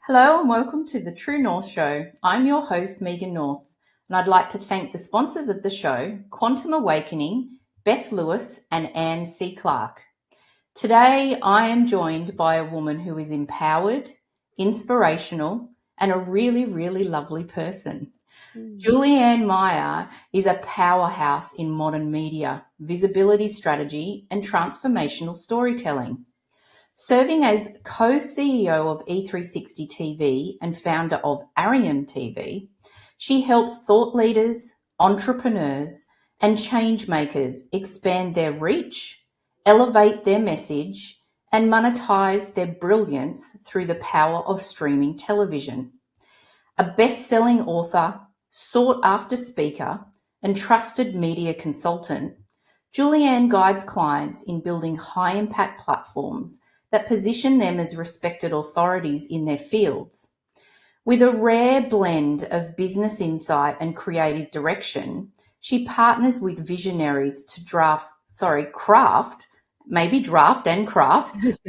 Hello and welcome to the True North Show. I'm your host, Megan North, and I'd like to thank the sponsors of the show, Quantum Awakening, Beth Lewis, and Anne C. Clark. Today, I am joined by a woman who is empowered, inspirational, and a really, really lovely person. Julie Ann Meyer is a powerhouse in modern media, visibility strategy, and transformational storytelling. Serving as co-CEO of E360 TV and founder of ARION TV, she helps thought leaders, entrepreneurs, and changemakers expand their reach, elevate their message, and monetize their brilliance through the power of streaming television. A best-selling author, sought-after speaker, and trusted media consultant, Julie Ann guides clients in building high-impact platforms that position them as respected authorities in their fields. With a rare blend of business insight and creative direction, she partners with visionaries to craft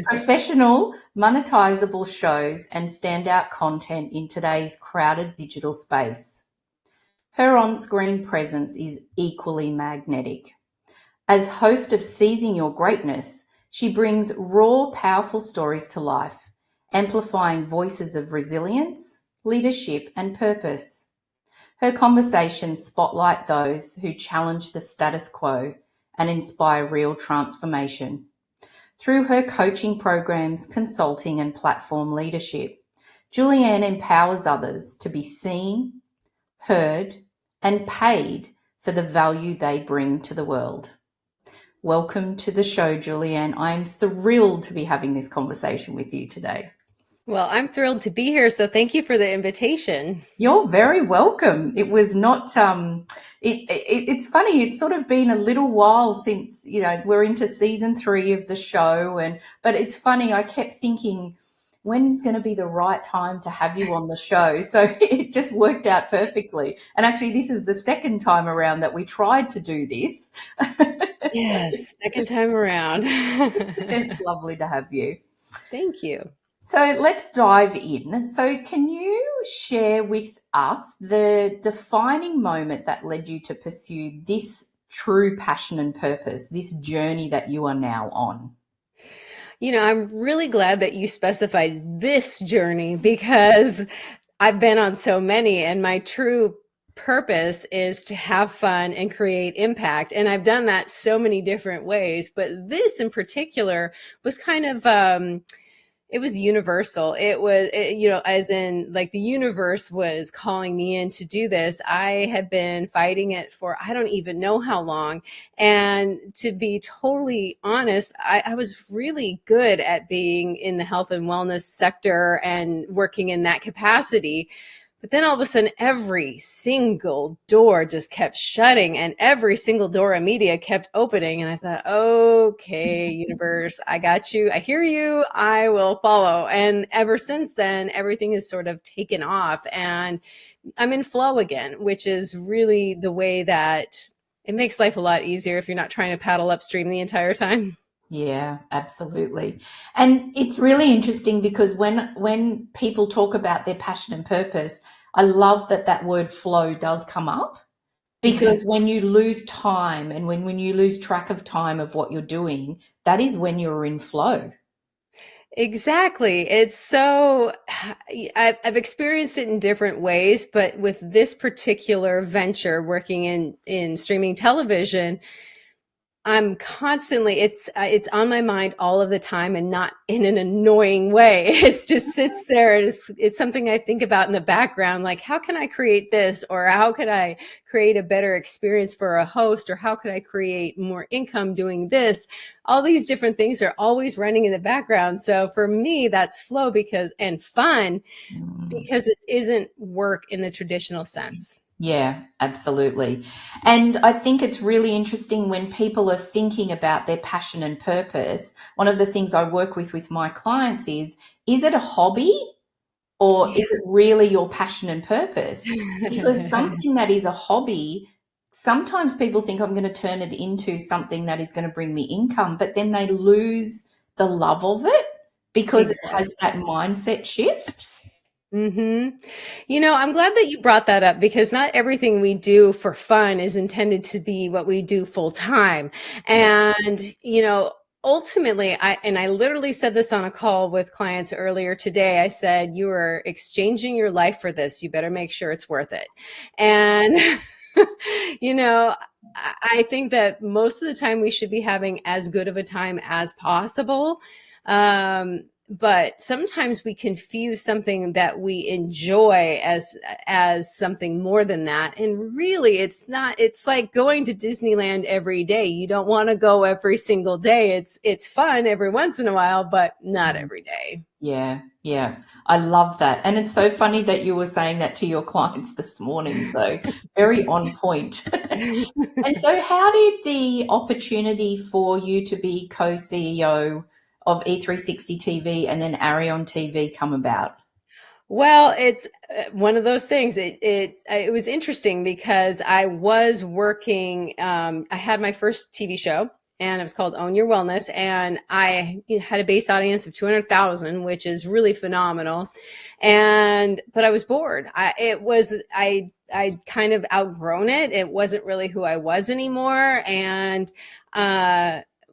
professional, monetizable shows and standout content in today's crowded digital space. Her on-screen presence is equally magnetic. As host of Seizing Your Greatness, she brings raw, powerful stories to life, amplifying voices of resilience, leadership, and purpose. Her conversations spotlight those who challenge the status quo and inspire real transformation. Through her coaching programs, consulting, and platform leadership, Julie Ann empowers others to be seen, heard, and paid for the value they bring to the world. Welcome to the show, Julie Ann. I'm thrilled to be having this conversation with you today. Well, I'm thrilled to be here, so thank you for the invitation. You're very welcome. It was not, it's funny, it's sort of been a little while since, we're into season 3 of the show, but it's funny, I kept thinking, when's going to be the right time to have you on the show? So it just worked out perfectly. And actually, this is the second time around that we tried to do this. Yes, second time around. It's lovely to have you. Thank you. So let's dive in. So can you share with us the defining moment that led you to pursue this true passion and purpose, this journey that you are now on? I'm really glad that you specified this journey because I've been on so many, and my true purpose is to have fun and create impact. And I've done that so many different ways, but this in particular was kind of, it was universal. It was, as in like the universe was calling me in to do this. I had been fighting it for, I don't even know how long. And to be totally honest, I was really good at being in the health and wellness sector and working in that capacity. But then all of a sudden, every single door just kept shutting and every single door of media kept opening. And I thought, okay, universe, I got you. I hear you. I will follow. And ever since then, everything has sort of taken off and I'm in flow again, which is really the way that it makes life a lot easier if you're not trying to paddle upstream the entire time. Yeah, absolutely. And it's really interesting because when people talk about their passion and purpose, I love that word flow does come up, because when you lose time and when you lose track of time of what you're doing, that is when you're in flow. Exactly. It's so, I've experienced it in different ways, but with this particular venture working in streaming television, I'm constantly, it's on my mind all of the time and not in an annoying way. It just sits there. It's something I think about in the background, like how can I create this, or how could I create a better experience for a host, or how could I create more income doing this? All these different things are always running in the background. So for me, that's flow and fun because it isn't work in the traditional sense. Yeah, absolutely. And I think it's really interesting when people are thinking about their passion and purpose. One of the things I work with my clients is it a hobby or is it really your passion and purpose? Because something that is a hobby, sometimes people think I'm going to turn it into something that is going to bring me income, but then they lose the love of it because it has that mindset shift. Mm-hmm. I'm glad that you brought that up because not everything we do for fun is intended to be what we do full time. Yeah. And, ultimately, I literally said this on a call with clients earlier today. I said, you are exchanging your life for this. You better make sure it's worth it. And, you know, I think that most of the time we should be having as good of a time as possible. But sometimes we confuse something that we enjoy as something more than that, and really it's not. It's like going to Disneyland every day. You don't want to go every single day. It's fun every once in a while, but not Mm. every day. Yeah, yeah. I love that. And it's so funny that you were saying that to your clients this morning. So very on point. And so how did the opportunity for you to be co-CEO of E360 TV and then ARION TV come about? Well, it's one of those things. It was interesting because I was working. I had my first TV show, and it was called Own Your Wellness, and I had a base audience of 200,000, which is really phenomenal. But I was bored. I kind of outgrown it. It wasn't really who I was anymore, and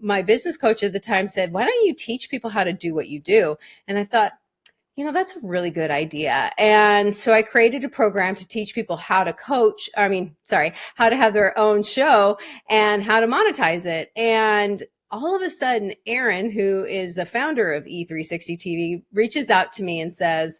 my business coach at the time said, "Why don't you teach people how to do what you do?" And I thought, that's a really good idea. And so I created a program to teach people how to how to have their own show and how to monetize it. And all of a sudden, Aaron, who is the founder of E360 TV, reaches out to me and says,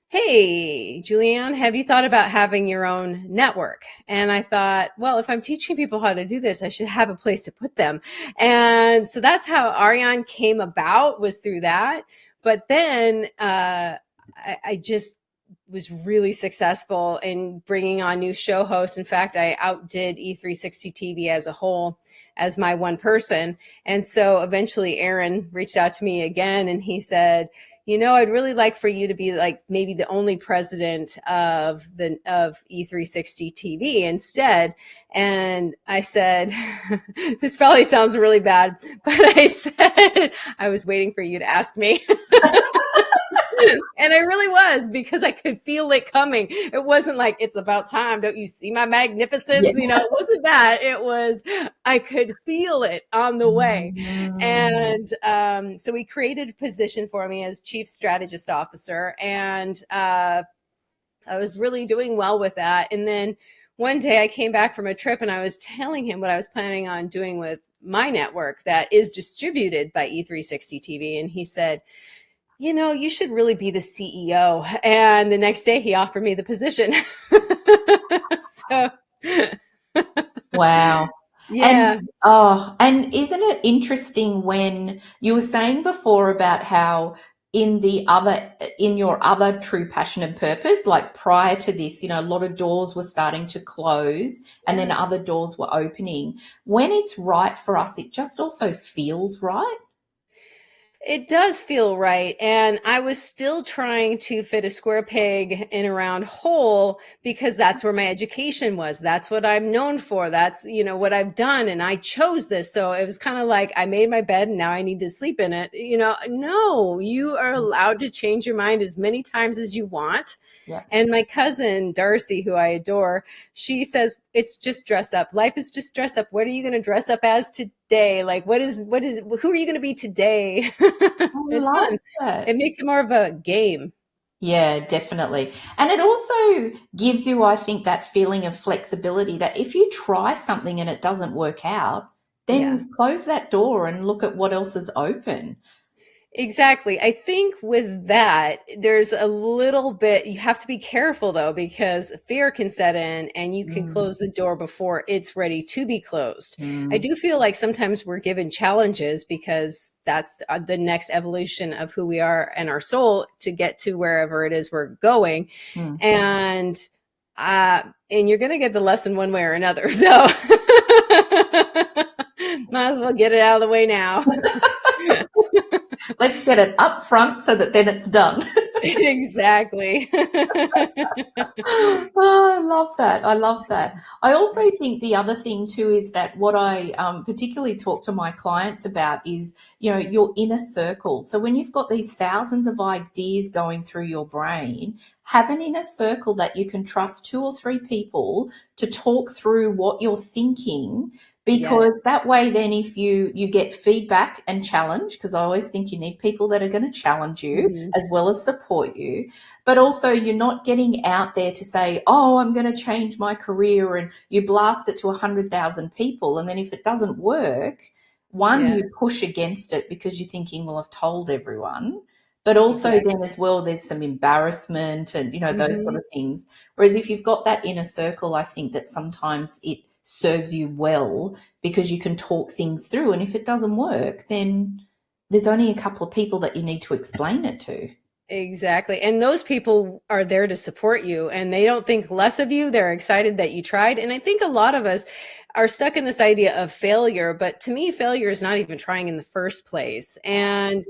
"Hey, Julie Ann, have you thought about having your own network?" And I thought, well, if I'm teaching people how to do this, I should have a place to put them. And so that's how ARION came about, was through that. But then I just was really successful in bringing on new show hosts. In fact, I outdid E360 TV as a whole as my one person. And so eventually Aaron reached out to me again and he said, I'd really like for you to be like maybe the only president of E360 TV instead. And I said, this probably sounds really bad, but I said, I was waiting for you to ask me. And I really was, because I could feel it coming. It wasn't like, it's about time. Don't you see my magnificence? Yeah. It wasn't that. It was, I could feel it on the way. Mm. And so we created a position for me as chief strategist officer. And I was really doing well with that. And then one day I came back from a trip and I was telling him what I was planning on doing with my network that is distributed by E360 TV. And he said, you should really be the CEO. And the next day he offered me the position. So, Wow. yeah. And isn't it interesting when you were saying before about how in your other true passion and purpose, like prior to this, a lot of doors were starting to close and then Yeah. other doors were opening. When it's right for us, it just also feels right. It does feel right. And I was still trying to fit a square peg in a round hole because that's where my education was. That's what I'm known for. That's, what I've done. And I chose this. So it was kind of like I made my bed and now I need to sleep in it. No, you are allowed to change your mind as many times as you want. Yeah. And my cousin, Darcy, who I adore, she says, it's just dress up. Life is just dress up. What are you going to dress up as today? Like, who are you going to be today? I It's love fun. that. It makes it more of a game. Yeah, definitely. And it also gives you, I think, that feeling of flexibility that if you try something and it doesn't work out, Yeah. then close that door and look at what else is open. Exactly. I think with that, there's a little bit, you have to be careful though, because fear can set in and you can Mm, close the door before it's ready to be closed. I mm, do feel like sometimes we're given challenges because that's the next evolution of who we are and our soul to get to wherever it is we're going. mm. And, and you're going to get the lesson one way or another. So might as well get it out of the way now. Let's get it up front so that then it's done. Exactly. Oh, I love that. I love that. I also think the other thing too is that what I particularly talk to my clients about is, your inner circle. So when you've got these thousands of ideas going through your brain, have an inner circle that you can trust, two or three people to talk through what you're thinking. Yes. Because that way, then if you get feedback and challenge, because I always think you need people that are going to challenge you Mhm. as well as support you, but also you're not getting out there to say, oh, I'm going to change my career, and you blast it to 100,000 people. And then if it doesn't work, one, Yeah, you push against it because you're thinking, well, I've told everyone. But also exactly. then as well, there's some embarrassment and, those sort Mhm. of things. Whereas if you've got that inner circle, I think that sometimes it serves you well because you can talk things through. And if it doesn't work, then there's only a couple of people that you need to explain it to. Exactly. And those people are there to support you and they don't think less of you. They're excited that you tried. And I think a lot of us are stuck in this idea of failure, but to me, failure is not even trying in the first place. And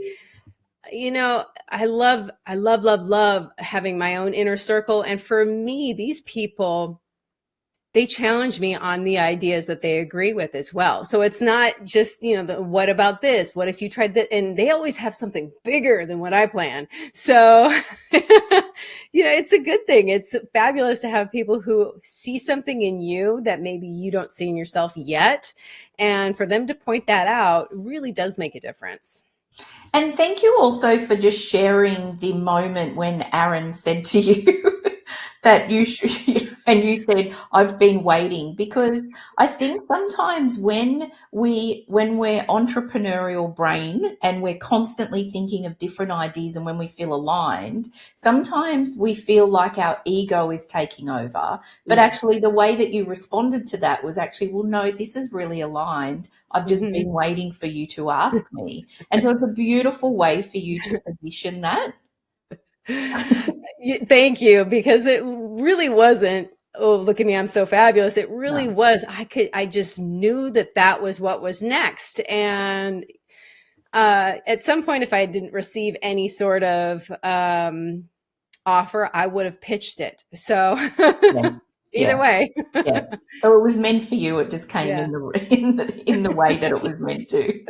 I love having my own inner circle. And for me, these people, they challenge me on the ideas that they agree with as well. So it's not just, what about this? What if you tried that? And they always have something bigger than what I plan. So, it's a good thing. It's fabulous to have people who see something in you that maybe you don't see in yourself yet. And for them to point that out really does make a difference. And thank you also for just sharing the moment when Aaron said to you that you should, and you said, I've been waiting, because I think sometimes when we're entrepreneurial brain and we're constantly thinking of different ideas, and when we feel aligned, sometimes we feel like our ego is taking over. But Yeah. actually the way that you responded to that was actually, well, no, this is really aligned. I've just Mhm. been waiting for you to ask me. And so it's a beautiful way for you to position that. Thank you, because it really wasn't, oh, look at me, I'm so fabulous. It really No. was, I just knew that that was what was next. And at some point, if I didn't receive any sort of offer, I would have pitched it. So Yeah. either Yeah. way. Yeah. So it was meant for you. It just came Yeah. in the way that it was meant to.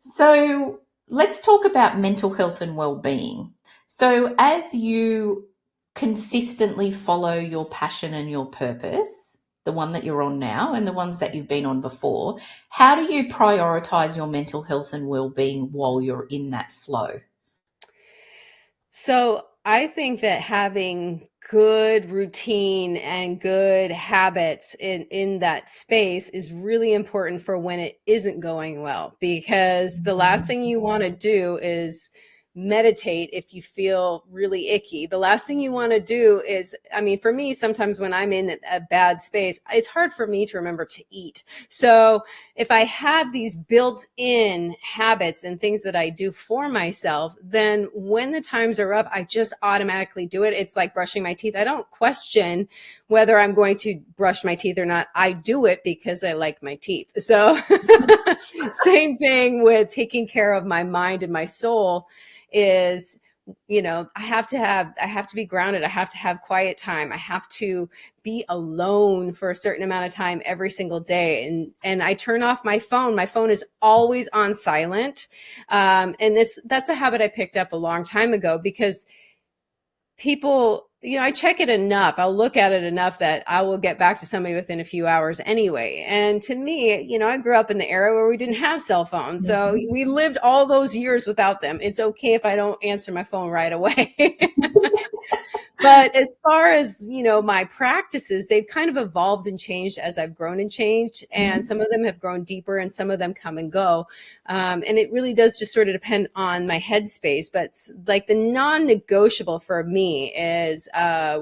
So let's talk about mental health and well-being. So as you consistently follow your passion and your purpose, the one that you're on now and the ones that you've been on before, how do you prioritize your mental health and well-being while you're in that flow? So I think that having good routine and good habits in that space is really important for when it isn't going well, because the last thing you want to do is meditate if you feel really icky. The last thing you want to do is, I mean, for me, sometimes when I'm in a bad space, it's hard for me to remember to eat. So if I have these built in habits and things that I do for myself, then when the times are up, I just automatically do it. It's like brushing my teeth. I don't question whether I'm going to brush my teeth or not. I do it because I like my teeth. So same thing with taking care of my mind and my soul is, I have to be grounded. I have to have quiet time. I have to be alone for a certain amount of time every single day. And I turn off my phone. My phone is always on silent. And that's a habit I picked up a long time ago, because people, I check it enough. I'll look at it enough that I will get back to somebody within a few hours anyway. And to me, I grew up in the era where we didn't have cell phones. So we lived all those years without them. It's okay if I don't answer my phone right away. But as far as, my practices, they've kind of evolved and changed as I've grown and changed. And some of them have grown deeper and some of them come and go. And it really does just sort of depend on my headspace. But like the non-negotiable for me is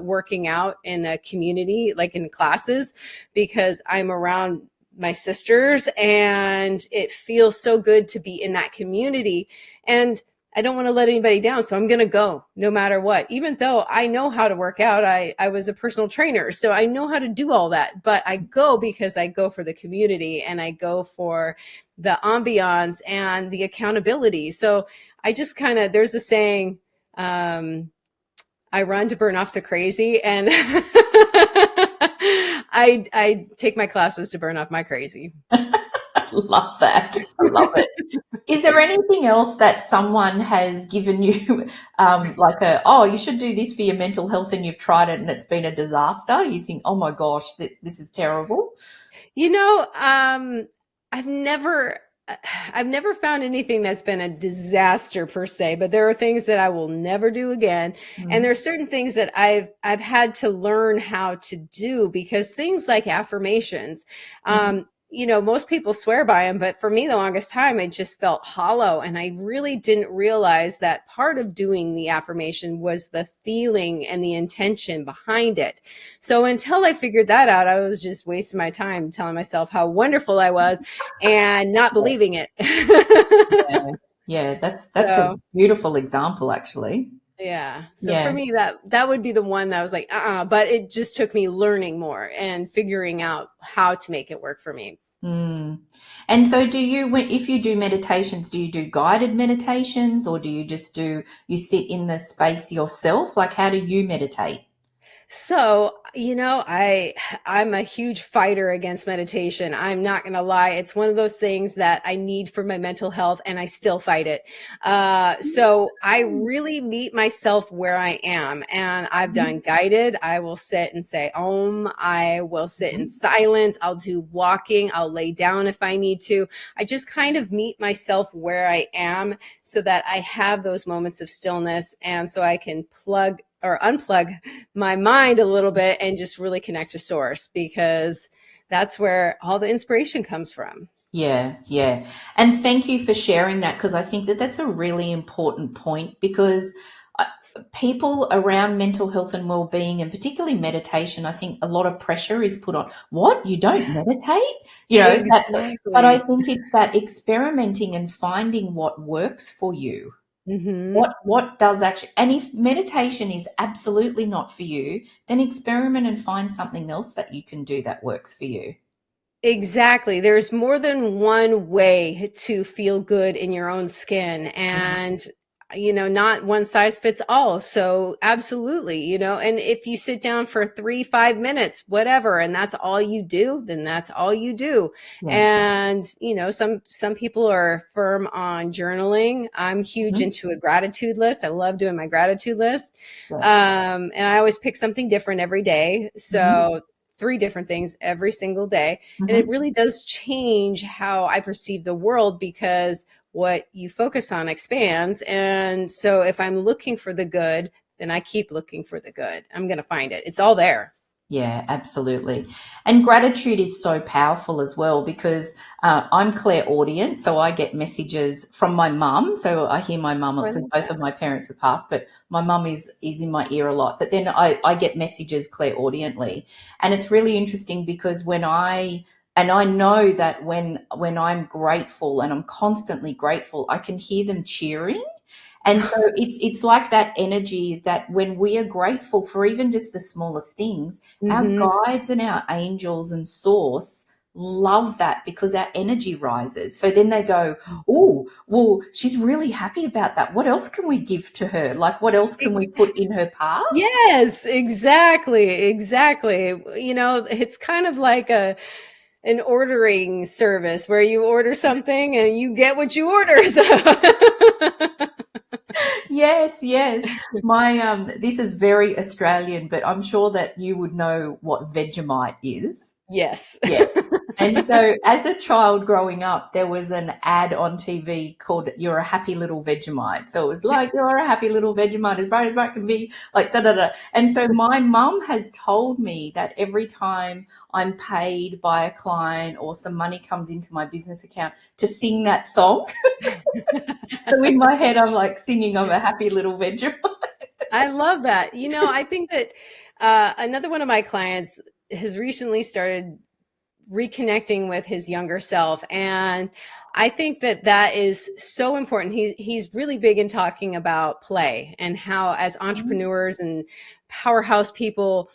working out in a community, like in classes, because I'm around my sisters and it feels so good to be in that community. And I don't want to let anybody down. So I'm going to go no matter what, even though I know how to work out. I was a personal trainer, so I know how to do all that, but I go because I go for the community and I go for the ambiance and the accountability. So I just kind of, there's a saying, I run to burn off the crazy, and I take my classes to burn off my crazy. Love that. I love it. Is there anything else that someone has given you, like oh, you should do this for your mental health, and you've tried it and it's been a disaster? You think, oh my gosh, this is terrible. You know, I've never I've never found anything that's been a disaster per se, but there are things that I will never do again. And Mm, there are certain things that I've had to learn how to do, because things like affirmations, mm, most people swear by them, but for me, the longest time, it just felt hollow. And I really didn't realize that part of doing the affirmation was the feeling and the intention behind it. So until I figured that out, I was just wasting my time telling myself how wonderful I was and not believing it. yeah, yeah, that's a So beautiful example, actually. yeah. So for Yeah. me, that would be the one that I was like, but it just took me learning more and figuring out how to make it work for me. Mm. And so if you do meditations, do you do guided meditations, or do you just you sit in the space yourself? Like, how do you meditate? So, I'm a huge fighter against meditation. I'm not going to lie. It's one of those things that I need for my mental health, and I still fight it. So I really meet myself where I am, and I've done guided. I will sit and say Om. I will sit in Mhm. silence. I'll do walking. I'll lay down if I need to. I just kind of meet myself where I am so that I have those moments of stillness, and so I can plug or unplug my mind a little bit and just really connect to source, because that's where all the inspiration comes from. Yeah, yeah. And thank you for sharing that, because I think that that's a really important point, because uh, people around mental health and well-being, and particularly meditation, I think a lot of pressure is put on. What? You don't meditate? That's it. But I Exactly. think it's that experimenting and finding what works for you. Hmm. What does actually, and if meditation is absolutely not for you, then experiment and find something else that you can do that works for you. Exactly. There's more than one way to feel good in your own skin. Mhm. And, not one size fits all. So, absolutely, and if you sit down for 3, 5 minutes, whatever, and that's all you do, then that's all you do. Yeah. And, some people are firm on journaling. I'm huge Mhm. into a gratitude list. I love doing my gratitude list. Yeah. And I always pick something different every day. Mhm. So, 3 different things every single day. And it Mhm. really does change how I perceive the world, because what you focus on expands. And so if I'm looking for the good, then I keep looking for the good. I'm going to find it. It's all there. Yeah, absolutely. And gratitude is so powerful as well, because I'm clairaudient, so I get messages from my mum. So I hear my mum, Oh, I because love both that. of my parents have passed, but my mum is in my ear a lot. But then I get messages clairaudiently, and it's really interesting, because I know that when I'm grateful, and I'm constantly grateful, I can hear them cheering. And so it's like that energy that when we are grateful for even just the smallest things, our Hmm. guides and our angels and source love that, because our energy rises. So then they go, oh, well, she's really happy about that. What else can we give to her? Like, what else can we put in her path? Yes, exactly. Exactly. It's kind of like an ordering service where you order something and you get what you order. So. Yes, yes. My this is very Australian, but I'm sure that you would know what Vegemite is. Yes. Yeah. And so as a child growing up, there was an ad on TV called "You're a Happy Little Vegemite." So it was like, "You're a happy little Vegemite, as bright as bright can be," like da da da. And so my mum has told me that every time I'm paid by a client or some money comes into my business account, to sing that song. So in my head, I'm like singing, "I'm a happy little Vegemite." I love that. I think that another one of my clients has recently started reconnecting with his younger self, and I think that that is so important. He's really big in talking about play, and how as entrepreneurs and powerhouse people,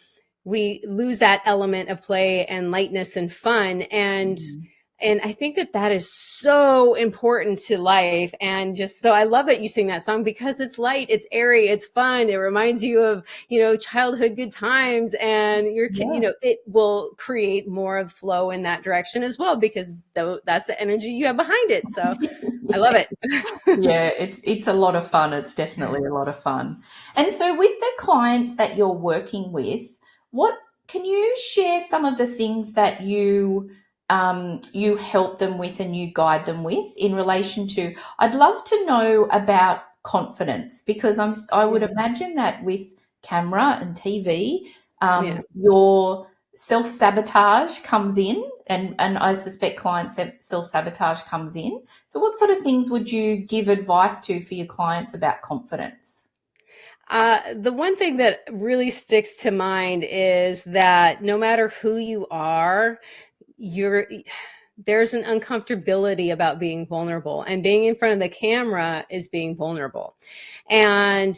we lose that element of play and lightness and fun. And Mhm. And I think that that is so important to life. And just so I love that you sing that song because it's light, it's airy, it's fun. It reminds you of, childhood good times, and Yeah. it will create more of flow in that direction as well, because that's the energy you have behind it. So I love it. Yeah, it's a lot of fun. It's definitely a lot of fun. And so with the clients that you're working with, what can you share some of the things that you help them with and you guide them with in relation to, I'd love to know about confidence, because I would Yeah. imagine that with camera and TV, Yeah. your self-sabotage comes in, and I suspect client self-sabotage comes in. So what sort of things would you give advice to for your clients about confidence? The one thing that really sticks to mind is that no matter who you are, you're there's an uncomfortability about being vulnerable, and being in front of the camera is being vulnerable. And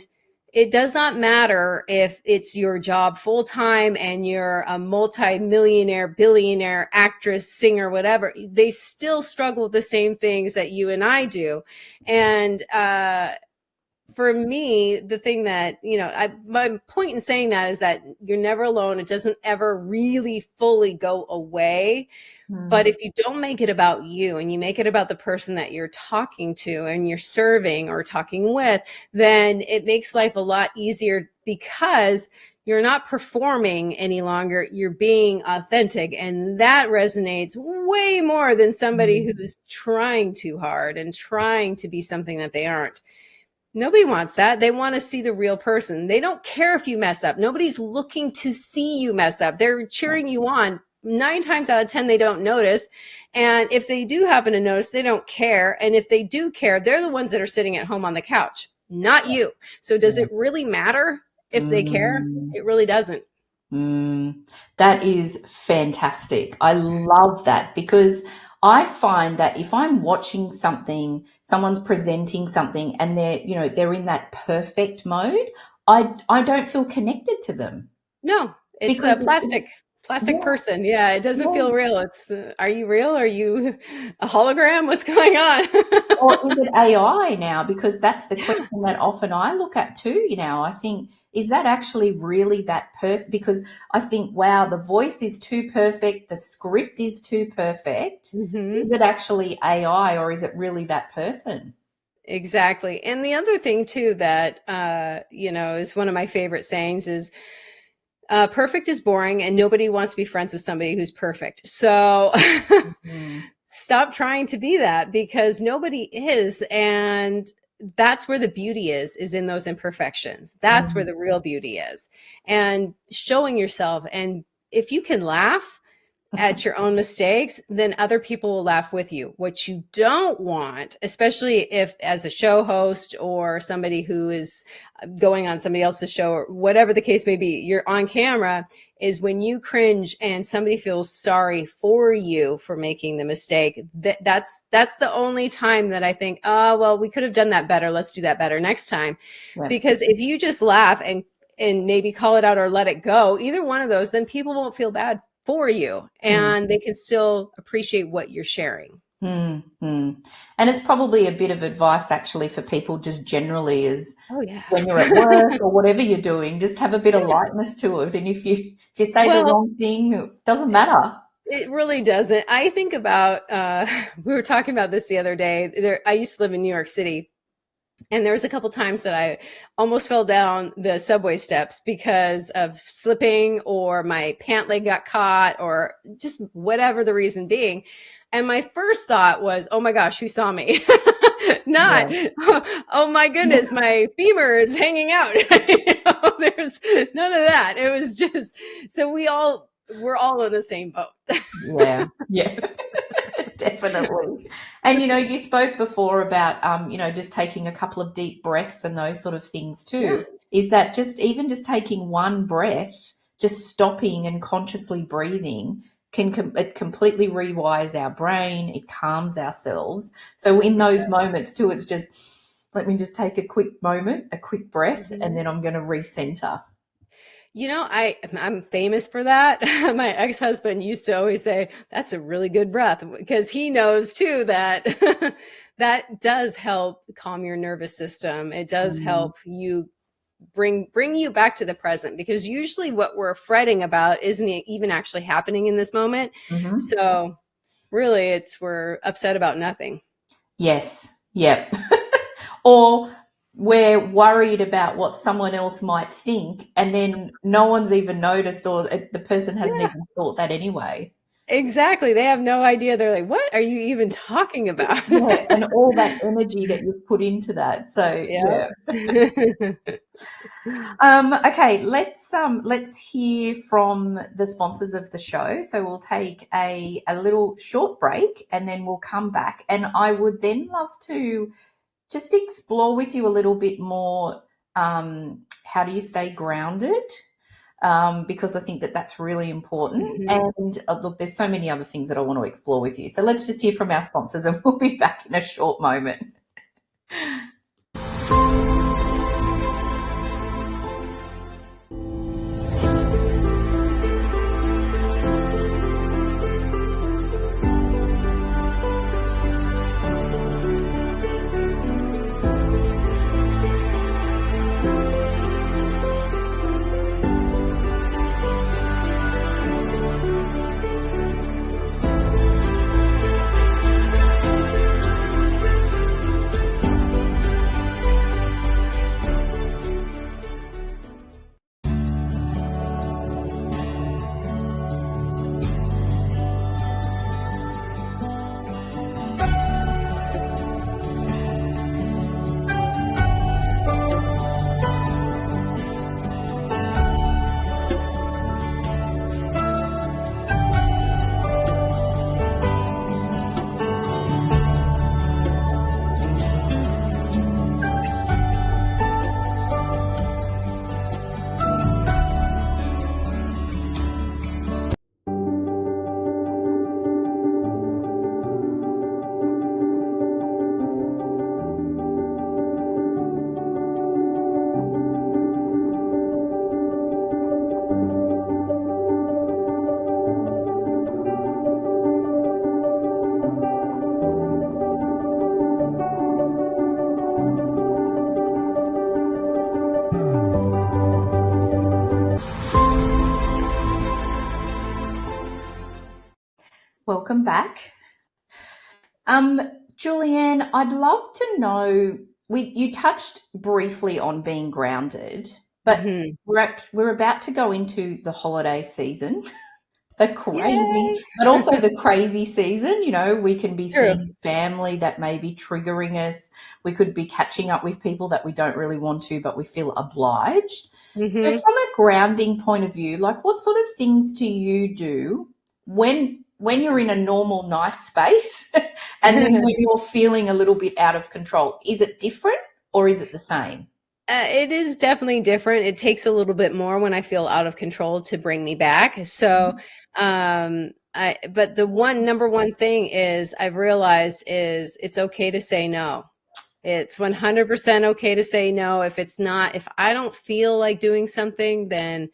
it does not matter if it's your job full time and you're a multi-millionaire, billionaire, actress, singer, whatever, they still struggle with the same things that you and I do. And for me, the thing that, my point in saying that is that you're never alone. It doesn't ever really fully go away. But Mm, if you don't make it about you and you make it about the person that you're talking to and you're serving or talking with, then it makes life a lot easier, because you're not performing any longer. You're being authentic. And that resonates way more than somebody mm, who's trying too hard and trying to be something that they aren't. Nobody wants that. They want to see the real person. They don't care if you mess up. Nobody's looking to see you mess up. They're cheering you on. 9 times out of 10, they don't notice. And if they do happen to notice, they don't care. And if they do care, they're the ones that are sitting at home on the couch, not you. So does yeah. it really matter if they care? Mm. It really doesn't. That is fantastic. I love that, because I find that if I'm watching something, someone's presenting something and they're in that perfect mode, I don't feel connected to them, No, it's a because plastic yeah, person. Yeah, it doesn't yeah. feel real. It's, are you real? Are you a hologram? What's going on? Or is it AI now? Because that's the question that often I look at too. I think, is that actually really that person? Because I think, wow, the voice is too perfect, the script is too perfect. Hmm. Is it actually AI, or is it really that person? Exactly. And the other thing too that is one of my favorite sayings is, perfect is boring and nobody wants to be friends with somebody who's perfect. So Mm, stop trying to be that, because nobody is. And that's where the beauty is in those imperfections. That's where mm, the real beauty is. And showing yourself. And if you can laugh at your own mistakes, then other people will laugh with you. What you don't want, especially if as a show host or somebody who is going on somebody else's show or whatever the case may be, you're on camera, is when you cringe and somebody feels sorry for you for making the mistake. That's the only time that I think, oh, well, we could have done that better. Let's do that better next time. yeah, Because if you just laugh and maybe call it out or let it go, either one of those, then people won't feel bad for you mm, and they can still appreciate what you're sharing. mm, mm. And it's probably a bit of advice actually for people just generally, is Oh yeah. when you're at work or whatever you're doing, just have a bit of Yeah. lightness to it. And if you say the Well, wrong thing, it doesn't matter. it really doesn't. I think about, we were talking about this the other day. I used to live in New York City, and there was a couple times that I almost fell down the subway steps because of slipping, or my pant leg got caught, or just whatever the reason being. And my first thought was, oh my gosh, who saw me? Not, Yeah. oh my goodness, my femur is hanging out. There's none of that. It was just, so we're all in the same boat. Yeah. Yeah. Definitely. And you spoke before about just taking a couple of deep breaths and those sort of things Yeah. too. Is that just taking one breath, just stopping and consciously breathing, it completely rewires our brain, it calms ourselves. So in those moments too, it's just, let me just take a quick moment, a quick breath, and Mhm. then I'm going to recenter. I'm famous for that. My ex-husband used to always say, that's a really good breath, because he knows too that that does help calm your nervous system. It does help you bring you back to the present, because usually what we're fretting about isn't even actually happening in this moment. Mm-hmm. So really we're upset about nothing. Yes. Yep. Or we're worried about what someone else might think, and then no one's even noticed, or the person hasn't Yeah, even thought that anyway. exactly. They have no idea. They're like, what are you even talking about? Yeah, and all that energy that you've put into that. So Yeah. yeah. Okay, let's hear from the sponsors of the show. So we'll take a little short break, and then we'll come back. And I would then love to just explore with you a little bit more, how do you stay grounded? Because I think that that's really important. Mhm. And look, there's so many other things that I want to explore with you. So let's just hear from our sponsors, and we'll be back in a short moment. Welcome back. Julie Ann, I'd love to know, you touched briefly on being grounded, but Mhm. we're about to go into the holiday season, the crazy, Yay. but also the crazy season. We can be True. seeing family that may be triggering us. We could be catching up with people that we don't really want to, but we feel obliged. So Mhm. from a grounding point of view, like, what sort of things do you do when you're in a normal, nice space, and then when you're feeling a little bit out of control? Is it different, or is it the same? It is definitely different. It takes a little bit more when I feel out of control to bring me back. So, but the number one thing is I've realized is it's okay to say no. It's 100% okay to say no. If I don't feel like doing something, then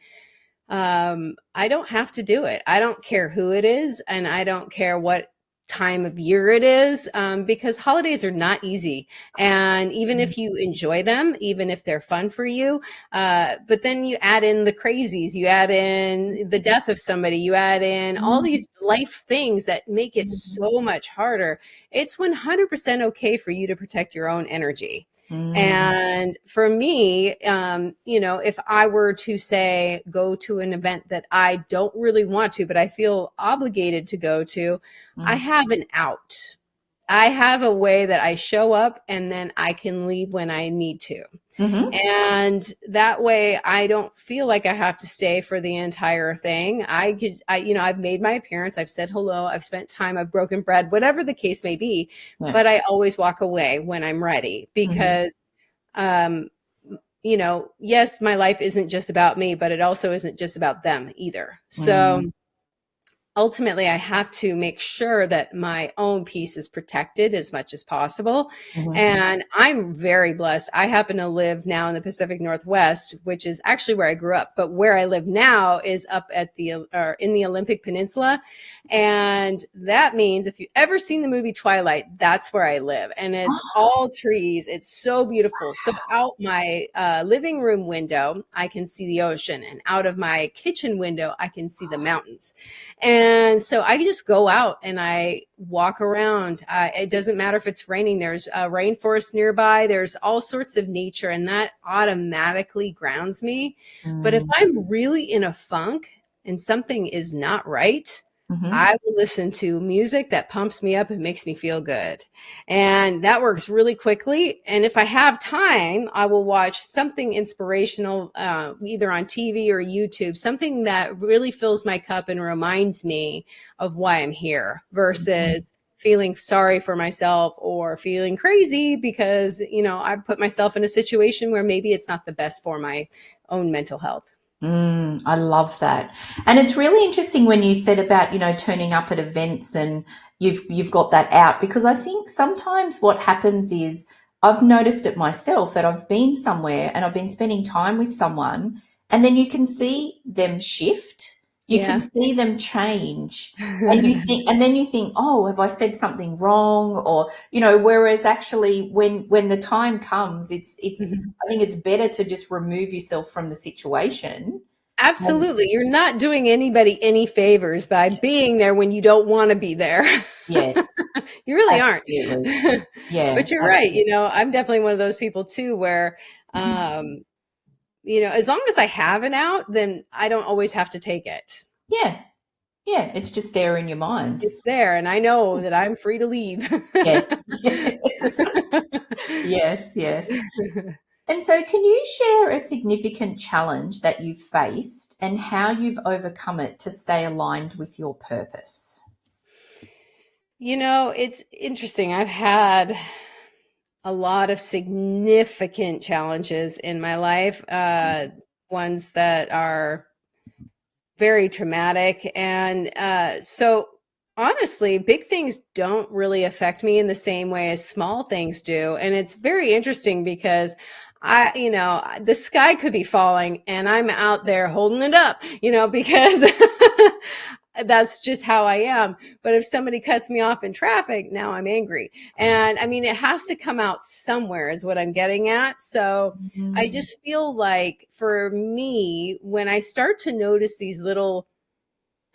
I don't have to do it. I don't care who it is, and I don't care what time of year it is, because holidays are not easy. And even if you enjoy them, even if they're fun for you, but then you add in the crazies, you add in the death of somebody, you add in all these life things that make it so much harder. It's 100% okay for you to protect your own energy. Mm, And for me, if I were to say go to an event that I don't really want to, but I feel obligated to go to, I mm, have an out. I have a way that I show up and then I can leave when I need to. mhm, And that way I don't feel like I have to stay for the entire thing. I've made my appearance. I've said hello. I've spent time. I've broken bread, whatever the case may be. yeah, But I always walk away when I'm ready, mhm, because um, yes, my life isn't just about me, but it also isn't just about them either. So mm, ultimately I have to make sure that my own peace is protected as much as possible. And I'm very blessed. I happen to live now in the Pacific Northwest, which is actually where I grew up, but where I live now is up at in the Olympic Peninsula. And that means if you've ever seen the movie Twilight, that's where I live. And it's all trees. It's so beautiful. So out my living room window, I can see the ocean, and out of my kitchen window, I can see the mountains. And so I just go out and I walk around. It doesn't matter if it's raining. There's a rainforest nearby. There's all sorts of nature, and that automatically grounds me. But if I'm really in a funk and something is not right, I will listen to music that pumps me up and makes me feel good. And that works really quickly. And if I have time, I will watch something inspirational, either on TV or YouTube, something that really fills my cup and reminds me of why I'm here versus feeling sorry for myself or feeling crazy because, I've put myself in a situation where maybe it's not the best for my own mental health. I love that. And it's really interesting when you said about, turning up at events and you've got that out, because I think sometimes what happens is I've noticed it myself that I've been somewhere and I've been spending time with someone, and then you can see them shift. You can see them change, and then you think, oh, have I said something wrong? Or, whereas actually when the time comes, I think it's better to just remove yourself from the situation. Absolutely. You're not doing anybody any favors by being there when you don't want to be there. Yes. You really absolutely. aren't. Yeah. But you're absolutely. right. I'm definitely one of those people too, where, as long as I have an out, then I don't always have to take it. Yeah. Yeah. It's just there in your mind. It's there. And I know that I'm free to leave. Yes. Yes. Yes. And so can you share a significant challenge that you've faced and how you've overcome it to stay aligned with your purpose? It's interesting. I've had a lot of significant challenges in my life, ones that are very traumatic. And so honestly, big things don't really affect me in the same way as small things do. And it's very interesting because the sky could be falling and I'm out there holding it up, because that's just how I am. But if somebody cuts me off in traffic, now I'm angry. And I mean, it has to come out somewhere is what I'm getting at. So I just feel like for me, when I start to notice these little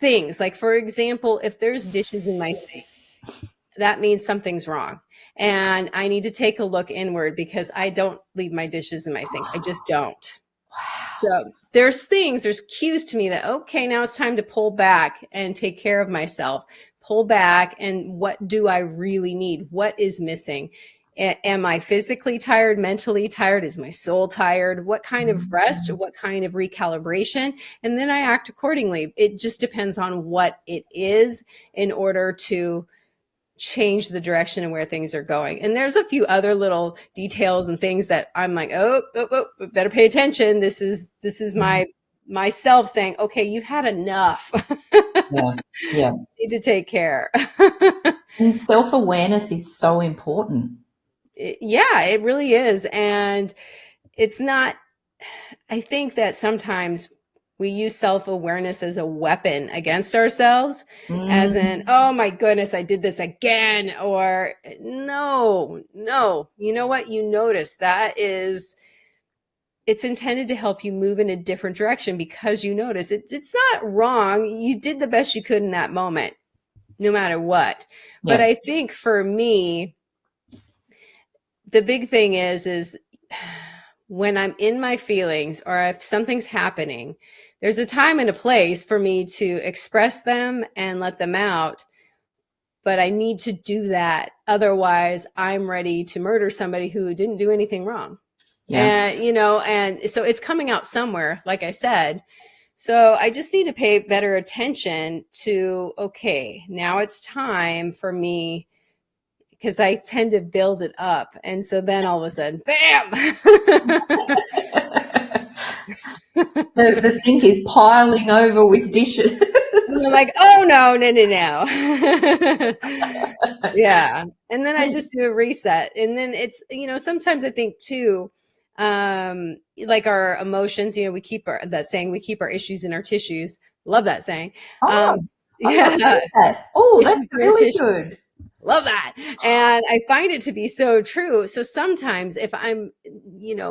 things, like for example, if there's dishes in my sink, that means something's wrong. And I need to take a look inward because I don't leave my dishes in my sink. I just don't. So there's cues to me that, okay, now it's time to pull back and take care of myself, pull back. And what do I really need? What is missing? Am I physically tired, mentally tired? Is my soul tired? What kind of rest? What kind of recalibration? And then I act accordingly. It just depends on what it is in order to change the direction and where things are going. And there's a few other little details and things that I'm like, oh, better pay attention. This is myself saying, okay, you've had enough. Yeah. Need to take care. And self-awareness is so important. Yeah, it really is. And it's not, I think that sometimes we use self-awareness as a weapon against ourselves, as in, oh my goodness, I did this again. Or no, you know what? You notice that it's intended to help you move in a different direction because you notice it's not wrong. You did the best you could in that moment, no matter what. Yeah. But I think for me, the big thing is when I'm in my feelings or if something's happening, there's a time and a place for me to express them and let them out. But I need to do that. Otherwise, I'm ready to murder somebody who didn't do anything wrong. Yeah. And so it's coming out somewhere, like I said. So I just need to pay better attention to, okay, now it's time for me, because I tend to build it up. And so then all of a sudden, bam! The sink is piling over with dishes. I'm like, oh, no, no, no, no. Yeah. And then I just do a reset. And then it's, sometimes I think too, like our emotions, we keep that saying, we keep our issues in our tissues. Love that saying. Oh, I've not Yeah. heard that. Oh, that's Issues in our really tissues. good. Love that. And I find it to be so true. So sometimes if I'm,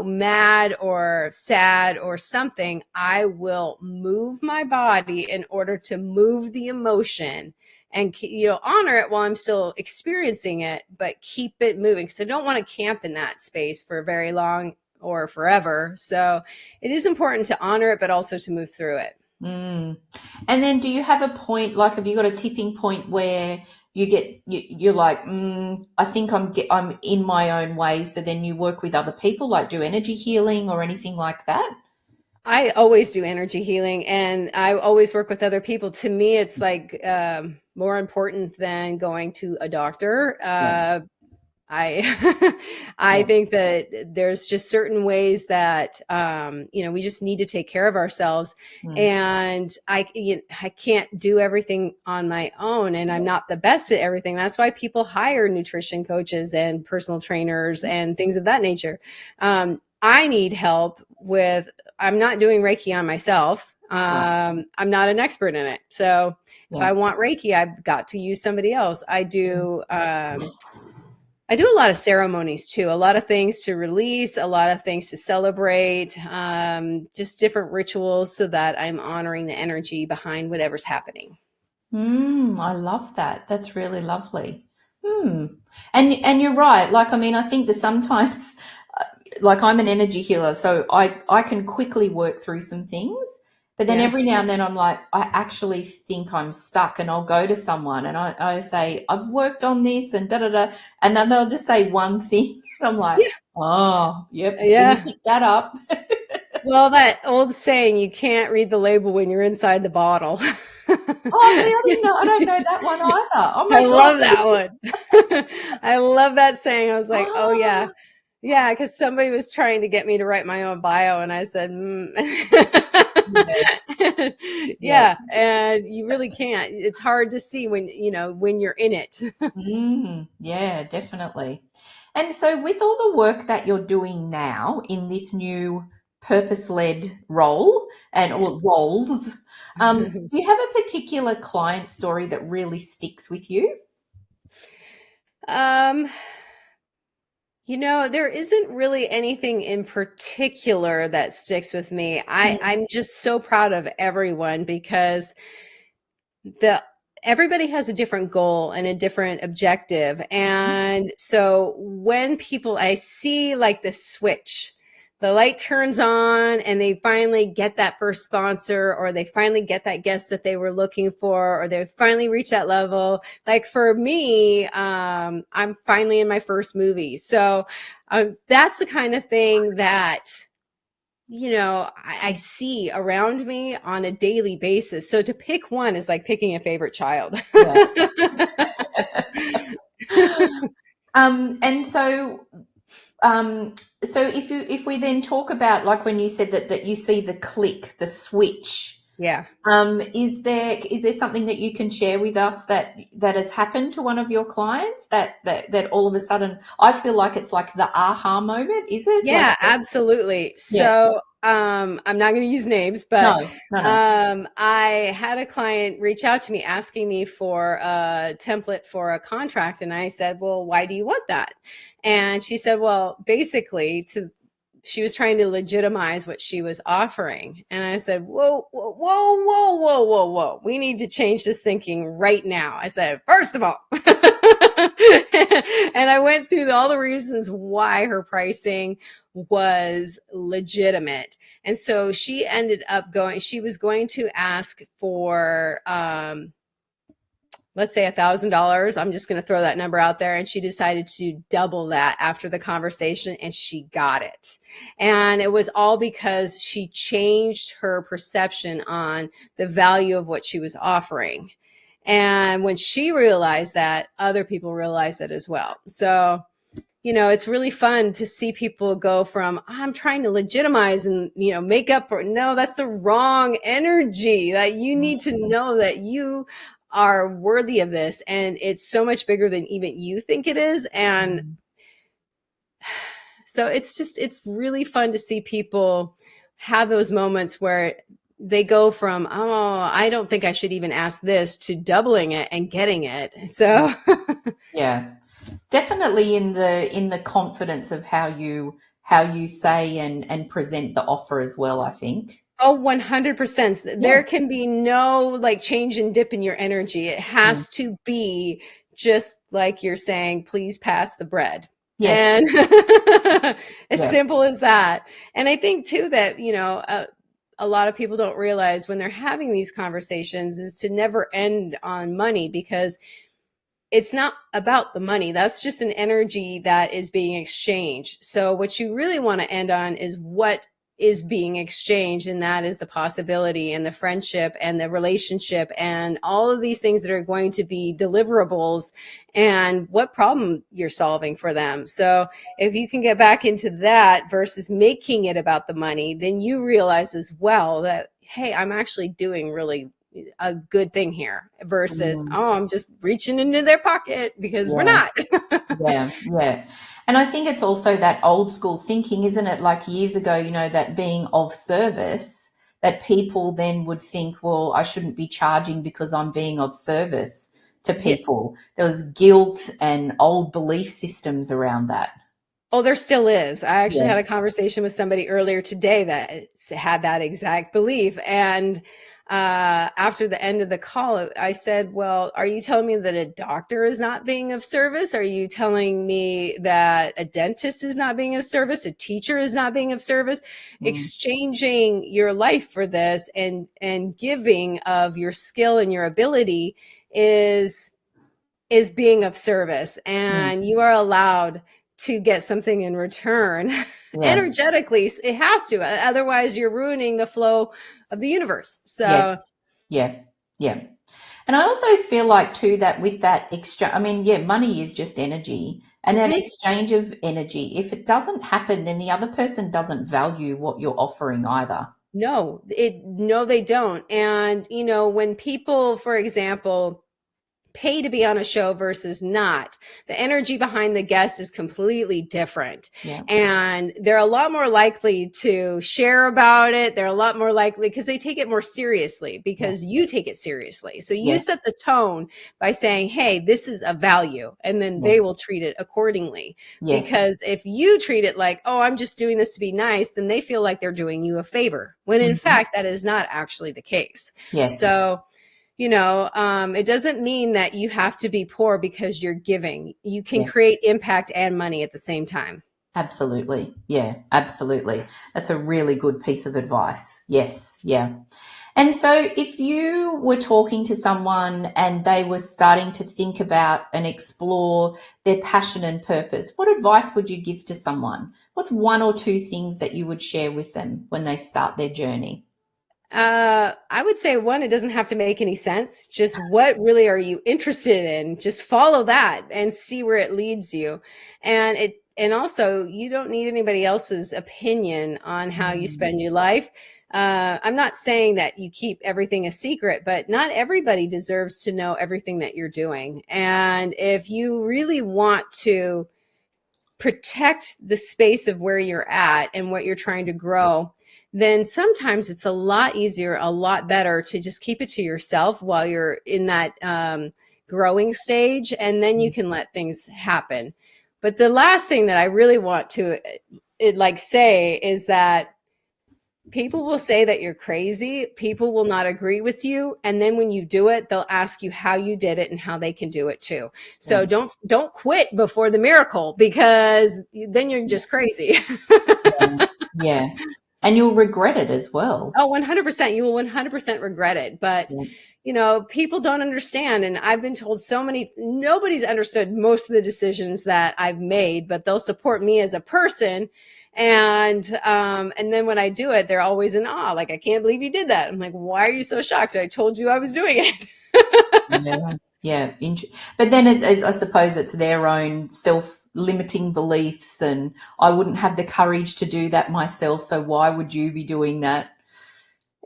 mad or sad or something, I will move my body in order to move the emotion and, honor it while I'm still experiencing it, but keep it moving. So I don't want to camp in that space for very long or forever. So it is important to honor it, but also to move through it. Mm. And then do you have a point, like have you got a tipping point where you're like, I think I'm in my own way, so then you work with other people, like do energy healing or anything like that? I always do energy healing, and I always work with other people. To me, it's like more important than going to a doctor. Yeah. I I Yeah. think that there's just certain ways that we just need to take care of ourselves, Mm. and I can't do everything on my own, and I'm not the best at everything. That's why people hire nutrition coaches and personal trainers and things of that nature. I need help with. I'm not doing Reiki on myself. I'm not an expert in it, so if Yeah. I want Reiki, I've got to use somebody else. I do a lot of ceremonies too, a lot of things to release, a lot of things to celebrate, just different rituals so that I'm honoring the energy behind whatever's happening. I love that. That's really lovely. And you're right. Like, I mean, I think that sometimes, like I'm an energy healer, so I can quickly work through some things. But then Yeah. every now and then I'm like, I actually think I'm stuck, and I'll go to someone and I say, I've worked on this and da da da. And then they'll just say one thing. And I'm like, Yeah. oh, yep, didn't Yeah. pick that up. Well, that old saying, you can't read the label when you're inside the bottle. Oh, see, I don't know that one either. Oh I my love God. that one. I love that saying. I was like, oh, yeah. Oh, Yeah, because somebody was trying to get me to write my own bio, and I said, yeah, yeah. yeah, and you really can't. It's hard to see when you're in it. Yeah, definitely. And so, with all the work that you're doing now in this new purpose-led role and or roles, do you have a particular client story that really sticks with you? Um, there isn't really anything in particular that sticks with me. Mm, I'm just so proud of everyone because the everybody has a different goal and a different objective. And so when people I see like the switch, the light turns on and they finally get that first sponsor, or they finally get that guest that they were looking for, or they finally reach that level. Like for me, I'm finally in my first movie. So that's the kind of thing that I see around me on a daily basis. So to pick one is like picking a favorite child. yeah. And so, if we then talk about, like when you said that you see the click, the switch, Yeah. is there something that you can share with us that has happened to one of your clients that all of a sudden, I feel like it's like the aha moment, is it? Like, Yeah, absolutely. yeah, So, I'm not going to use names, but no. I had a client reach out to me asking me for a template for a contract. And I said, well, why do you want that? And she said, well, basically she was trying to legitimize what she was offering. And I said, whoa, whoa, whoa, whoa, whoa, whoa, whoa. We need to change this thinking right now. I said, first of all, and I went through all the reasons why her pricing was legitimate. And so she ended up she was going to ask for, let's say $1,000. I'm just going to throw that number out there. And she decided to double that after the conversation, and she got it. And it was all because she changed her perception on the value of what she was offering. And when she realized that, other people realized that as well. So it's really fun to see people go from, I'm trying to legitimize and, make up for it. No, that's the wrong energy. That you need to know that you are worthy of this. And it's so much bigger than even you think it is. And so it's really fun to see people have those moments where they go from, oh, I don't think I should even ask this, to doubling it and getting it. So Yeah. Definitely in the confidence of how you say and present the offer as well, I think. Oh, 100%. Yeah. There can be no like change and dip in your energy. It Mm. has to be just like you're saying, please pass the bread. Yes. And as Yeah. simple as that. And I think too that, a lot of people don't realize when they're having these conversations is to never end on money, because it's not about the money. That's just an energy that is being exchanged. So what you really want to end on is what is being exchanged, and that is the possibility and the friendship and the relationship and all of these things that are going to be deliverables, and what problem you're solving for them. So if you can get back into that versus making it about the money, then you realize as well that, hey, I'm actually doing really a good thing here, versus, Mm. oh, I'm just reaching into their pocket, because we're Yeah. not. Yeah. Yeah. And I think it's also that old school thinking, isn't it? Like years ago, that being of service, that people then would think, well, I shouldn't be charging because I'm being of service to Yeah. people. There was guilt and old belief systems around that. Oh, there still is. I actually Yeah. had a conversation with somebody earlier today that had that exact belief. And after the end of the call, I said, well, are you telling me that a doctor is not being of service? Are you telling me that a dentist is not being of service? A teacher is not being of service? Mm. Exchanging your life for this, and giving of your skill and your ability is being of service, Mm. and you are allowed to get something in return. Yeah. Energetically, it has to, otherwise you're ruining the flow of the universe. So Yes. Yeah. Yeah. And I also feel like too that with that exchange, I mean, yeah, money is just energy. And that mhm. exchange of energy, if it doesn't happen, then the other person doesn't value what you're offering either. No, they don't. And when people, for example, pay to be on a show versus not, the energy behind the guest is completely different. Yeah. And they're a lot more likely to share about it. They're a lot more likely, because they take it more seriously, because Yes. you take it seriously. So you Yes. set the tone by saying, hey, this is a value, and then they Yes. will treat it accordingly. Yes. Because if you treat it like, oh, I'm just doing this to be nice, then they feel like they're doing you a favor, when in Mhm. fact, that is not actually the case. Yes. So it doesn't mean that you have to be poor because you're giving. You can Yeah. create impact and money at the same time. Absolutely. Yeah. Absolutely. That's a really good piece of advice. Yes. Yeah. And so, if you were talking to someone and they were starting to think about and explore their passion and purpose, what advice would you give to someone? What's one or two things that you would share with them when they start their journey? I would say, one, it doesn't have to make any sense. Just what really are you interested in? Just follow that and see where it leads you. And also, you don't need anybody else's opinion on how you Mm. spend your life. I'm not saying that you keep everything a secret, but not everybody deserves to know everything that you're doing. And if you really want to protect the space of where you're at and what you're trying to grow, then sometimes it's a lot easier, a lot better to just keep it to yourself while you're in that growing stage, and then you can let things happen. But the last thing that I really want to say is that people will say that you're crazy. People will not agree with you. And then when you do it, they'll ask you how you did it and how they can do it too. Yeah. So don't quit before the miracle, because then you're just crazy. Yeah. Yeah. And you'll regret it as well. Oh, 100%. You will 100% regret it. But, Yeah. people don't understand. And I've been told nobody's understood most of the decisions that I've made, but they'll support me as a person. And then when I do it, they're always in awe. Like, I can't believe you did that. I'm like, why are you so shocked? I told you I was doing it. Yeah. Yeah. But then I suppose it's their own self limiting beliefs, and I wouldn't have the courage to do that myself, so why would you be doing that?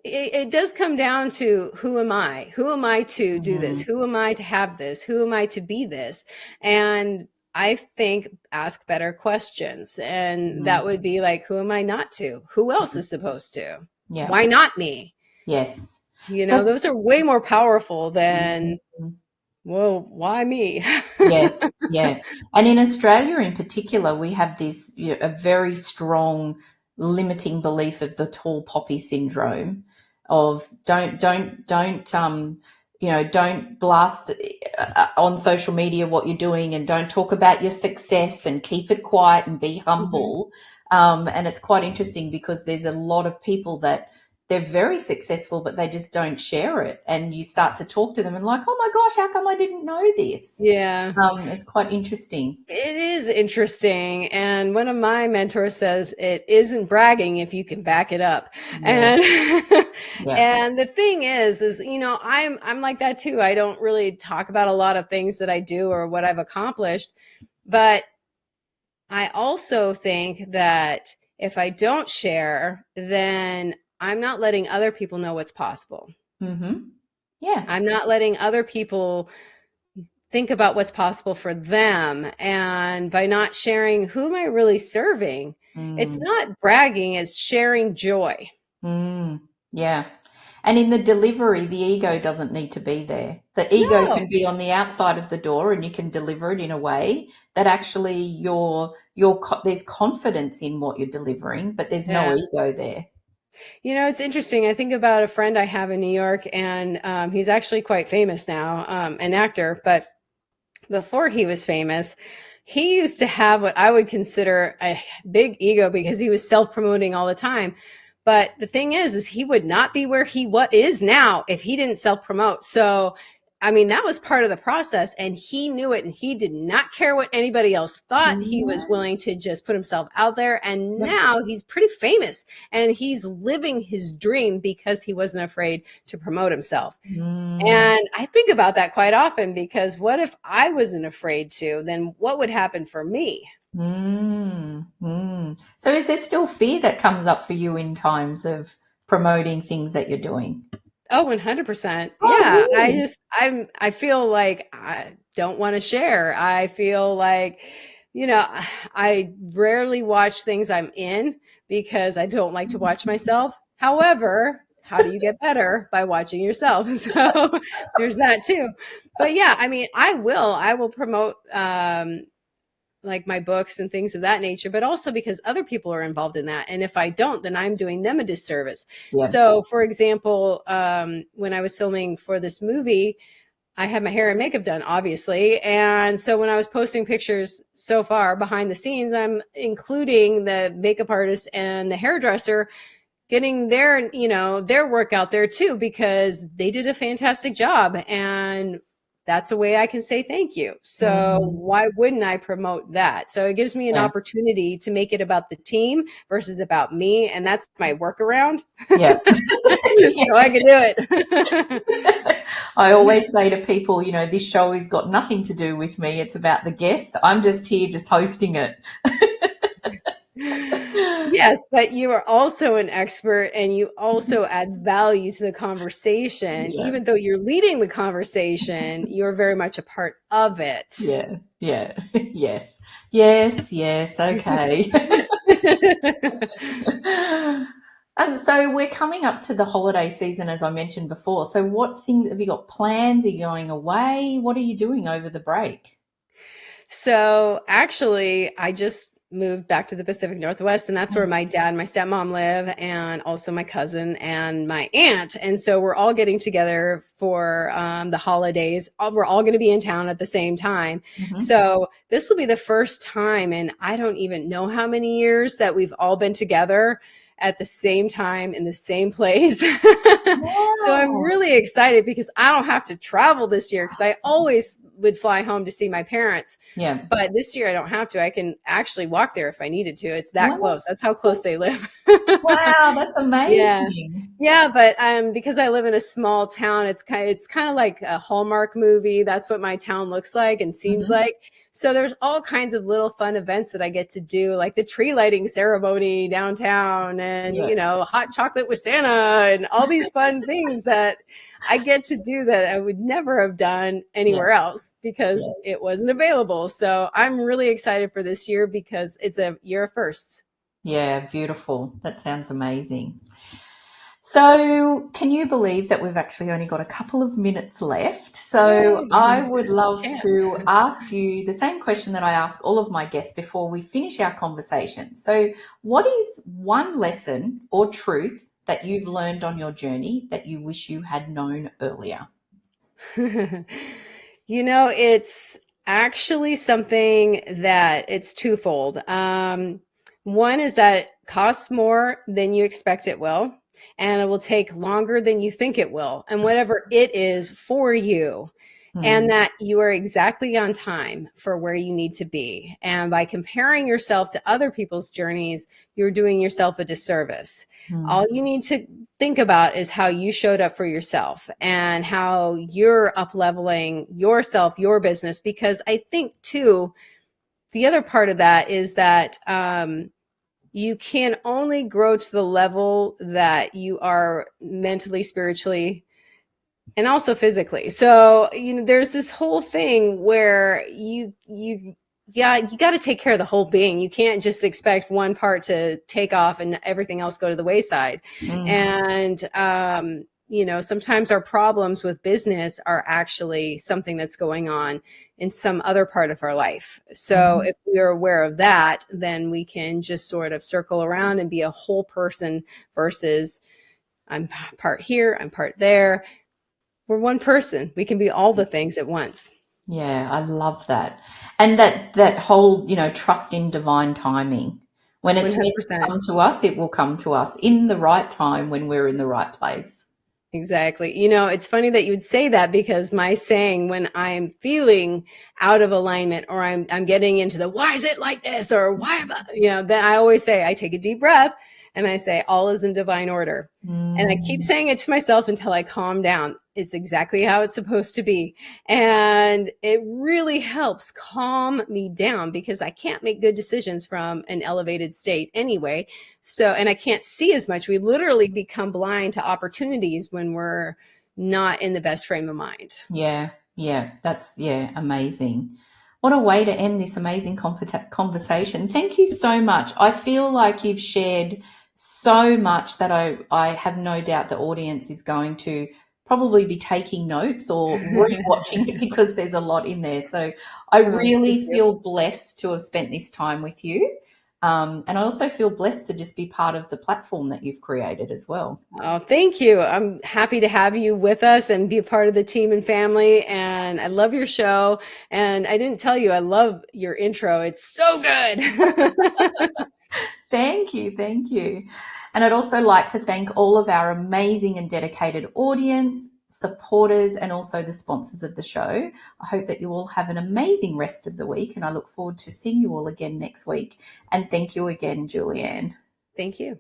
It does come down to, who am I? Who am I to do this? Mm, Who am I to have this? Who am I to be this? And I think ask better questions. And mm, that would be like, who am I not to? Who else is supposed to? yeah. Why not me? Yes. You know, That's those are way more powerful than, mm, well, why me? yes, yeah. And in Australia in particular, we have this, a very strong limiting belief of the tall poppy syndrome of don't blast on social media what you're doing, and don't talk about your success, and keep it quiet and be Mhm. humble. And it's quite interesting because there's a lot of people that they're very successful, but they just don't share it. And you start to talk to them and like, oh my gosh, how come I didn't know this? Yeah. It's quite interesting. It is interesting. And one of my mentors says it isn't bragging if you can back it up. Yeah, And yeah. and the thing is, you know, I'm like that too. I don't really talk about a lot of things that I do or what I've accomplished, but I also think that if I don't share, then I'm not letting other people know what's possible. Mm-hmm. Yeah. I'm not letting other people think about what's possible for them. And by not sharing, who am I really serving? It's Mm, not bragging, it's sharing joy. yeah. And in the delivery, the ego doesn't need to be there. The ego can No. be on the outside of the door, and you can deliver it in a way that actually there's confidence in what you're delivering, but there's no Yeah. ego there. You know, it's interesting. I think about a friend I have in New York, and he's actually quite famous now, an actor, but before he was famous, he used to have what I would consider a big ego because he was self-promoting all the time. But the thing is he would not be where he is now if he didn't self-promote. So, I mean, that was part of the process, and he knew it, and he did not care what anybody else thought. He was Mm, willing to just put himself out there, and yep. now he's pretty famous, and he's living his dream because he wasn't afraid to promote himself. Mm, And I think about that quite often, because what if I wasn't afraid to? Then what would happen for me? So is there still fear that comes up for you in times of promoting things that you're doing? Oh, 100%. Oh, Yeah. really? I feel like I don't want to share. I feel like, you know, I rarely watch things I'm in because I don't like to watch myself. However, how do you get better? By watching yourself. So there's that too. But yeah, I mean, I will promote, like my books and things of that nature, but also because other people are involved in that. And if I don't, then I'm doing them a disservice. Yeah. So, for example, when I was filming for this movie, I had my hair and makeup done, obviously. And so when I was posting pictures so far behind the scenes, I'm including the makeup artist and the hairdresser getting their, you know, their work out there too, because they did a fantastic job. And that's a way I can say thank you. So Mm, why wouldn't I promote that? So it gives me an yeah. opportunity to make it about the team versus about me. And that's my workaround. Yeah. So I can do it. I always say to people, this show has got nothing to do with me. It's about the guest. I'm just here, just hosting it. Yes, but you are also an expert, and you also add value to the conversation. Yeah. Even though you're leading the conversation, you're very much a part of it. Yeah. Yeah. Yes. Yes. Yes. Okay. So we're coming up to the holiday season, as I mentioned before. So what things have you got plans? Are you going away? What are you doing over the break? So actually, I just moved back to the Pacific Northwest, and that's where my dad and my stepmom live, and also my cousin and my aunt. And so we're all getting together for the holidays. We're all going to be in town at the same time. Mm-hmm. So this will be the first time in I don't even know how many years that we've all been together at the same time in the same place. So I'm Wow. really excited because I don't have to travel this year, because I always would fly home to see my parents. Yeah. But this year I don't have to. I can actually walk there if I needed to. It's that Wow. close. That's how close they live. Wow, that's Yeah. amazing. Yeah, but because I live in a small town, it's kind of like a Hallmark movie. That's what my town looks like and seems Mm-hmm. like. So there's all kinds of little fun events that I get to do, like the tree lighting ceremony downtown and, Yeah. hot chocolate with Santa and all these fun things that I get to do that I would never have done anywhere else because Yeah. it wasn't available. So I'm really excited for this year because it's a year of firsts. Yeah, beautiful. That sounds amazing. So, can you believe that we've actually only got a couple of minutes left? So, Yay. I would love Can't. to ask you the same question that I ask all of my guests before we finish our conversation. So, what is one lesson or truth that you've learned on your journey that you wish you had known earlier? It's actually something that it's twofold. One is that it costs more than you expect it will, and it will take longer than you think it will, and whatever it is for you. And Mm, that you are exactly on time for where you need to be. And by comparing yourself to other people's journeys, you're doing yourself a disservice. mm, All you need to think about is how you showed up for yourself and how you're up leveling yourself, your business. Because I think, too, the other part of that is that you can only grow to the level that you are mentally, spiritually, and also physically. So, there's this whole thing where you got to take care of the whole being. You can't just expect one part to take off and everything else go to the wayside. mm, And sometimes our problems with business are actually something that's going on in some other part of our life. So mm. if we are aware of that, then we can just sort of circle around and be a whole person versus I'm part here, I'm part there. We're one person. We can be all the things at once. Yeah, I love that. And that whole, trust in divine timing. When it's meant to 100%. come to us, it will come to us in the right time when we're in the right place. Exactly. It's funny that you would say that because my saying when I'm feeling out of alignment or I'm getting into the why is it like this or why am I, then I always say I take a deep breath and I say all is in divine order. And I keep Mm, saying it to myself until I calm down. It's exactly how it's supposed to be. And it really helps calm me down because I can't make good decisions from an elevated state anyway. So, and I can't see as much. We literally become blind to opportunities when we're not in the best frame of mind. yeah, yeah, that's amazing. What a way to end this amazing conversation. Thank you so much. I feel like you've shared so much that I have no doubt the audience is going to probably be taking notes or rewatching it because there's a lot in there. So I Oh, thank really you. feel blessed to have spent this time with you. And I also feel blessed to just be part of the platform that you've created as well. Oh, thank you. I'm happy to have you with us and be a part of the team and family. And I love your show. And I didn't tell you, I love your intro. It's so good. Thank you. Thank you. And I'd also like to thank all of our amazing and dedicated audience, supporters, and also the sponsors of the show. I hope that you all have an amazing rest of the week, and I look forward to seeing you all again next week. And thank you again, Julie Ann. Thank you.